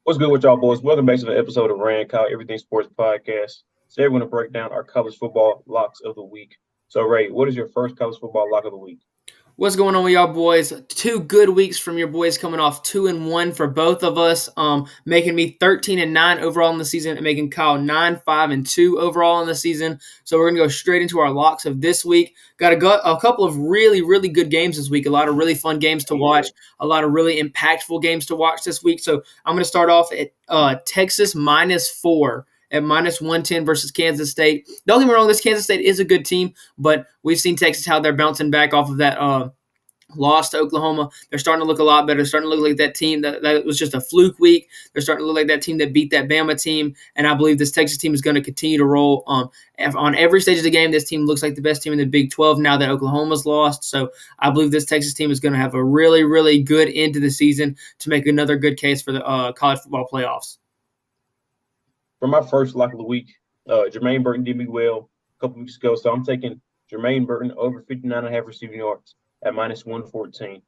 What's good with y'all, boys? Welcome back to the episode of Rand Kyle Everything Sports Podcast. Today we're going to break down our college football locks of the week. So, Ray, what is your first college football lock of the week? What's going on with y'all boys? 2 good weeks from your boys, coming off 2-1 for both of us, making me 13-9 overall in the season and making Kyle 9-5-2 overall in the season. So we're gonna go straight into our locks of this week. Got a couple of really good games this week. A lot of really fun games to watch. A lot of really impactful games to watch this week. So I'm gonna start off at Texas -4 at -110 versus Kansas State. Don't get me wrong, this Kansas State is a good team, but we've seen Texas how they're bouncing back off of that loss to Oklahoma. They're starting to look a lot better. They're starting to look like that team that was just a fluke week. They're starting to look like that team that beat that Bama team, and I believe this Texas team is going to continue to roll. On every stage of the game, this team looks like the best team in the Big 12 now that Oklahoma's lost. So I believe this Texas team is going to have a really good end to the season to make another good case for the college football playoffs. For my first lock of the week, Jermaine Burton did me well a couple weeks ago, so I'm taking Jermaine Burton over 59.5 receiving yards at -114.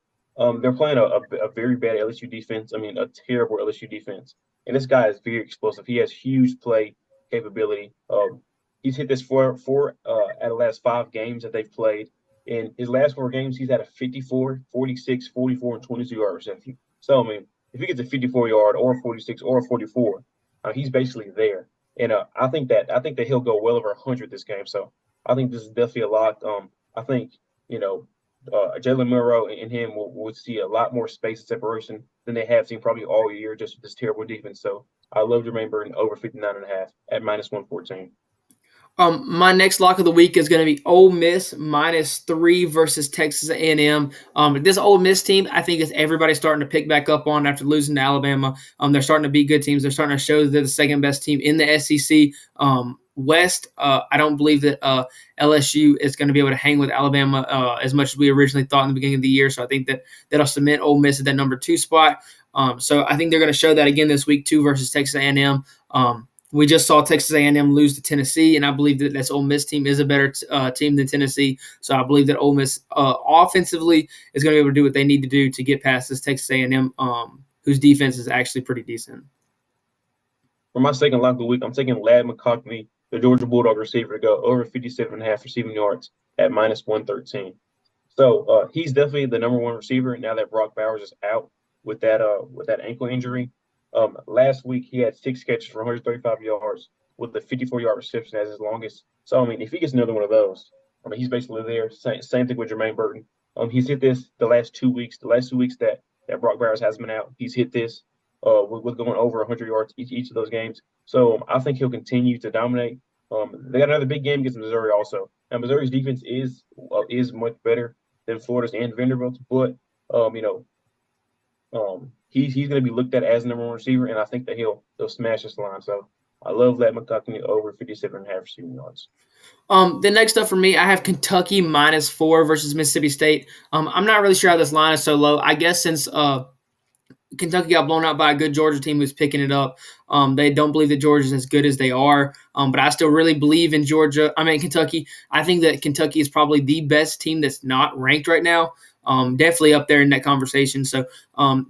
They're playing a very bad LSU defense. I mean, a terrible LSU defense. And this guy is very explosive. He has huge play capability. He's hit this four out of the last 5 games that they've played. In his last 4 games, he's had a 54, 46, 44, and 22-yard reception. So, I mean, if he gets a 54-yard or a 46 or a 44, he's basically there. And I think that he'll go well over 100 this game. So I think this is definitely a lot. I think, Jalen Milroe and him will see a lot more space and separation than they have seen probably all year just with this terrible defense. So I love Jermaine Burton over 59.5 at -114. My next lock of the week is going to be Ole Miss -3 versus Texas A&M. This Ole Miss team, I think, is everybody starting to pick back up on after losing to Alabama. They're starting to beat good teams. They're starting to show that they're the second best team in the SEC West. I don't believe that LSU is going to be able to hang with Alabama as much as we originally thought in the beginning of the year. So I think that'll cement Ole Miss at that number 2 spot. So I think they're going to show that again this week too versus Texas A&M. We just saw Texas A&M lose to Tennessee, and I believe that this Ole Miss team is a better team than Tennessee. So I believe that Ole Miss offensively is going to be able to do what they need to do to get past this Texas A&M, whose defense is actually pretty decent. For my second lock of the week, I'm taking Ladd McConkey, the Georgia Bulldog receiver, to go over 57.5 receiving yards at -113. So he's definitely the number 1 receiver now that Brock Bowers is out with that ankle injury. Last week, he had 6 catches for 135 yards with a 54-yard reception as his longest. So, I mean, if he gets another one of those, I mean, he's basically there. Same thing with Jermaine Burton. He's hit this the last 2 weeks. The last 2 weeks that Brock Bowers has been out, he's hit this with going over 100 yards each of those games. So I think he'll continue to dominate. They got another big game against Missouri also. Now, Missouri's defense is much better than Florida's and Vanderbilt's, but he's going to be looked at as number 1 receiver, and I think that he'll smash this line. So I love Ladd McConkey over 57.5 receiving yards. The next up for me, I have Kentucky -4 versus Mississippi State. I'm not really sure how this line is so low. I guess since Kentucky got blown out by a good Georgia team who's picking it up, they don't believe that Georgia's as good as they are. But I still really believe in Kentucky. I think that Kentucky is probably the best team that's not ranked right now. Definitely up there in that conversation. So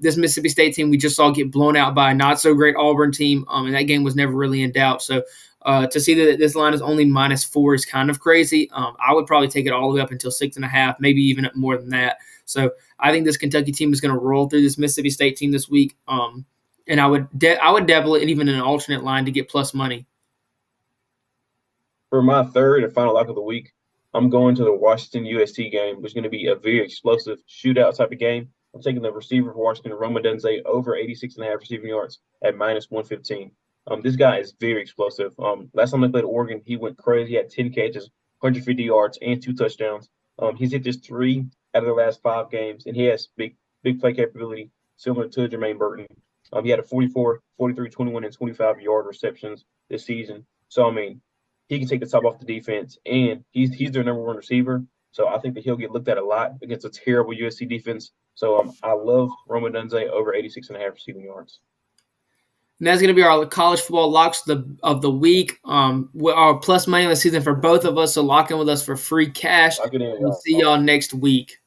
this Mississippi State team we just saw get blown out by a not-so-great Auburn team, and that game was never really in doubt. So to see that this line is only -4 is kind of crazy. I would probably take it all the way up until 6.5, maybe even more than that. So I think this Kentucky team is going to roll through this Mississippi State team this week, and I would dabble it even in an alternate line to get plus money. For my third and final lock of the week, I'm going to the Washington USC game, which is going to be a very explosive shootout type of game. I'm taking the receiver for Washington, Rome Odunze, over 86.5 receiving yards at -115. This guy is very explosive. Last time they played Oregon, he went crazy. He had 10 catches, 150 yards, and 2 touchdowns. He's hit just 3 out of the last 5 games, and he has big play capability similar to Jermaine Burton. He had a 44, 43, 21, and 25-yard receptions this season. So, I mean, he can take the top off the defense, and he's their number 1 receiver. So I think that he'll get looked at a lot against a terrible USC defense. So I love Rome Odunze over 86.5 receiving yards. And that's going to be our college football locks of the week. Our plus money of the season for both of us. So lock in with us for free cash. We'll see y'all next week.